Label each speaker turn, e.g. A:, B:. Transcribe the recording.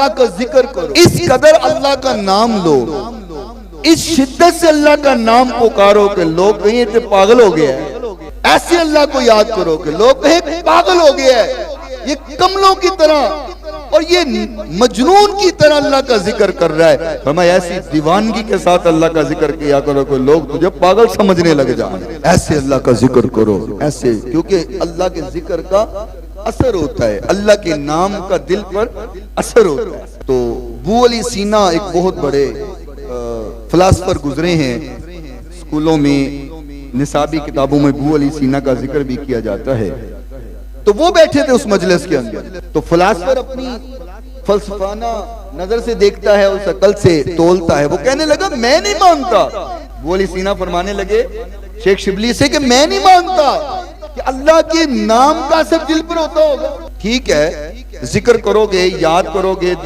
A: अल्लाह का जिक्र करो, इस कदर अल्लाह का नाम लो, इस शिद्दत से अल्लाह का नाम पुकारो कि लोग कहीं इतने पागल हो गया है। ऐसे अल्लाह को याद करो कि लोग कहीं पागल हो गया है, ये कमलों की तरह और ये मजनून की तरह अल्लाह का जिक्र कर रहा है। हमें ऐसी दीवानगी के साथ अल्लाह का जिक्र किया करो कि लोग तुझे पागल समझने लग जाए। ऐसे अल्लाह का जिक्र करो, ऐसे, क्योंकि अल्लाह के जिक्र का असर होता है, अल्लाह के नाम का दिल पर असर होता है। तो अबू अली सीना एक बहुत बड़े फिलासफर गुजरे हैं, स्कूलों में निसाबी किताबों में अबू अली सीना का जिक्र भी किया जाता है। तो वो बैठे थे उस मजलिस के अंदर, तो फिलासफर अपनी फलसफाना नजर से देखता है, उस अकल से तोलता है। वो कहने लगा मैं नहीं मानता। अबू अली सीना फरमाने लगे शेख शिबली से कि मैं नहीं मानता कि अल्लाह के नाम का असर दिल पर होता होगा। ठीक है, जिक्र करोगे, याद करोगे,